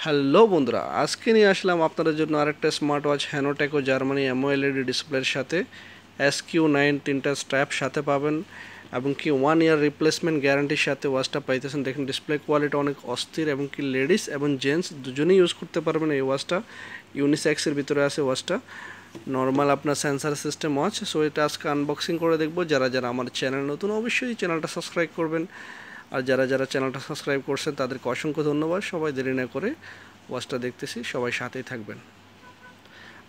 Hello বন্ধুরা, আজকে নিয়ে আসলাম আপনাদের জন্য আরেকটা স্মার্ট ওয়াচ হ্যানোটেকো জার্মানি AMOLED ডিসপ্লের সাথে SQ9 তিনটা স্ট্র্যাপ সাথে পাবেন এবং কি 1 ইয়ার রিপ্লেসমেন্ট গ্যারান্টির সাথে ওয়াচটা পাইতেছেন। দেখেন ডিসপ্লে কোয়ালিটি অনেক অস্থির এবং কি লেডিস এবং জেন্টস দুজনেই ইউজ করতে পারবেন। এই ওয়াচটা ইউনিসেক্সের ভিতরে আছে ওয়াচটা, নর্মাল আপনার সেন্সার সিস্টেম ওয়াচ। সো এটা আজকে আনবক্সিং করে দেখবো। যারা যারা আমার চ্যানেল নতুন অবশ্যই চ্যানেলটা সাবস্ক্রাইব করবেন, আর যারা যারা চ্যানেলটা সাবস্ক্রাইব করছেন তাদেরকে অসংখ্য ধন্যবাদ। সবাই দেরি না করে ওয়াচটা দেখতেছি, সবাই সাথেই থাকবেন।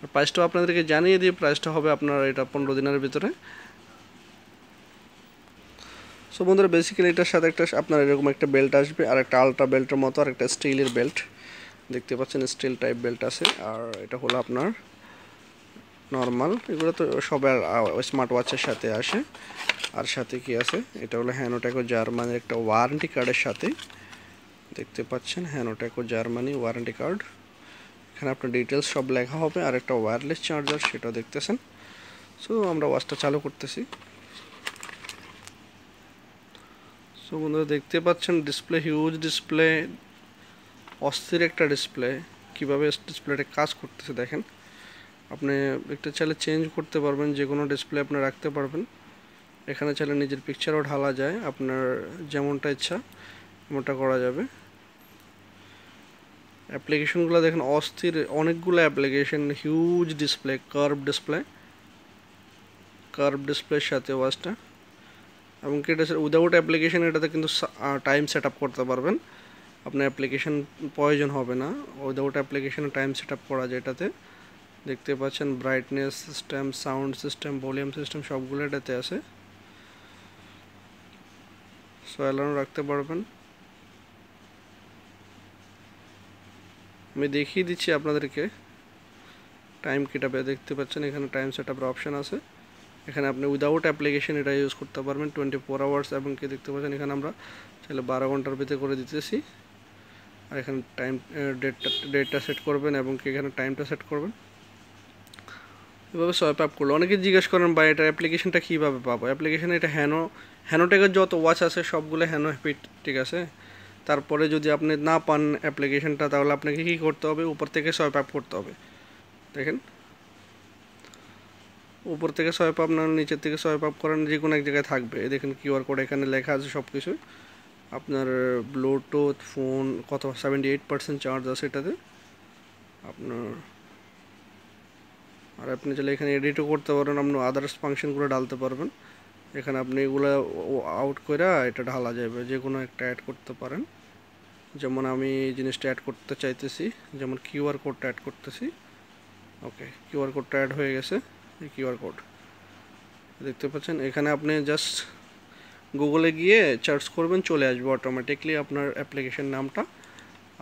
আর প্রাইসটাও আপনাদেরকে জানিয়ে দিই, প্রাইসটা হবে আপনার এটা 15 দিনের ভিতরে। সো বন্ধুরা, বেসিক্যালি এটার সাথে একটা আপনার এরকম একটা বেল্ট আসবে, আর একটা আলট্রা বেল্টের মতো আর একটা স্টিলের বেল্ট দেখতে পাচ্ছেন, স্টিল টাইপ বেল্ট আছে। আর এটা হলো আপনার নর্মাল, এগুলো তো সবার স্মার্ট ওয়াচের সাথে আসে। আর সাথে কি আছে, এটা হলো হ্যানোটেকো জার্মানির একটা ওয়ারেন্টি কার্ডের সাথে দেখতে পাচ্ছেন, হ্যানোটেকো জার্মানি ওয়ারেন্টি কার্ড। এখানে আপনার ডিটেলস সব লেখা হবে, আর একটা ওয়্যারলেস চার্জার সেটা দেখতেছেন। সো আমরা ওয়াচটা চালু করতেছি। সো বন্ধুরা দেখতে পাচ্ছেন ডিসপ্লে, হিউজ ডিসপ্লে, অস্থির একটা ডিসপ্লে। কীভাবে ডিসপ্লেটা কাজ করতেছে দেখেন। আপনি একটা চাইলে চেঞ্জ করতে পারবেন, যে কোনো ডিসপ্লে আপনি রাখতে পারবেন। এখানে চাইলে নিজের পিকচারও ঢালা যায়, আপনার যেমনটা ইচ্ছা এমনটা করা যাবে। অ্যাপ্লিকেশনগুলো দেখেন অস্থির, অনেকগুলো অ্যাপ্লিকেশন, হিউজ ডিসপ্লে, কার্ভ ডিসপ্লের সাথে ওয়াচটা। এবং কি এটা উইদাউট অ্যাপ্লিকেশন এটাতে কিন্তু টাইম সেট আপ করতে পারবেন, আপনার অ্যাপ্লিকেশন প্রয়োজন হবে না। উইদাউট অ্যাপ্লিকেশনে টাইম সেট আপ করা যায় এটাতে। দেখতে পাচ্ছেন brightness system, sound system, volume system সবগুলো এটাতে আছে। সো অ্যালার্ম রাখতে পারবেন। আমি দেখিয়ে দিচ্ছি আপনাদেরকে টাইম কিটাবে। দেখতে পাচ্ছেন এখানে টাইম সেট আপের অপশান আছে। এখানে আপনি উইদাউট অ্যাপ্লিকেশন এটা ইউজ করতে পারবেন 24 আওয়ার্স। এবং কি দেখতে পাচ্ছেন এখানে আমরা চাইলে 12 ঘন্টার ভিতরে করে দিতেছি। আর এখানে টাইম ডেটটা সেট করবেন এবং কি এখানে টাইমটা সেট করবেন। এভাবে সোয়াইপ আপ করলো। অনেকে জিজ্ঞেস করেন বা এটা অ্যাপ্লিকেশনটা কীভাবে পাবো। অ্যাপ্লিকেশানে এটা হ্যানোটেকের যত ওয়াচ আছে সবগুলো হ্যানোপিট, ঠিক আছে। তারপরে যদি আপনি না পান অ্যাপ্লিকেশনটা, তাহলে আপনাকে কী করতে হবে, উপর থেকে সোয়াইপ আপ করতে হবে। দেখেন উপর থেকে সোয়াইপ আপ না নিচের থেকে সোয়াইপ আপ করেন, যে কোনো এক জায়গায় থাকবে। দেখেন কিউআর কোড এখানে লেখা আছে সব কিছু। আপনার ব্লুটুথ ফোন কত 78% চার্জ আছে এটাতে আপনার। আর আপনি চাইলে এখানে এডিটও করতে পারেন, আপনি আদার্স ফাংশনগুলো ডালতে পারবেন। এখানে আপনি এগুলো আউট করে এটা ঢালা যাবে, যে কোনো একটা অ্যাড করতে পারেন। যেমন আমি এই জিনিসটা অ্যাড করতে চাইতেছি, যেমন কিউআর কোডটা অ্যাড করতেছি। ওকে, কিউআর কোডটা অ্যাড হয়ে গেছে। এই কিউআর কোড দেখতে পাচ্ছেন, এখানে আপনি জাস্ট গুগলে গিয়ে সার্চ করবেন, চলে আসবে অটোমেটিকলি আপনার অ্যাপ্লিকেশন নামটা।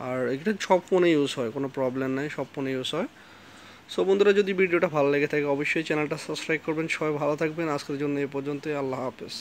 আর এটা সব ফোনে ইউজ হয়, কোনো প্রবলেম নাই, সব ফোনে ইউজ হয়। সো বন্ধুরা, যদি ভিডিওটা ভালো লেগে থাকে অবশ্যই চ্যানেলটা সাবস্ক্রাইব করবেন। সবাই ভালো থাকবেন। আজকের জন্য এই পর্যন্তই। আল্লাহ হাফেজ।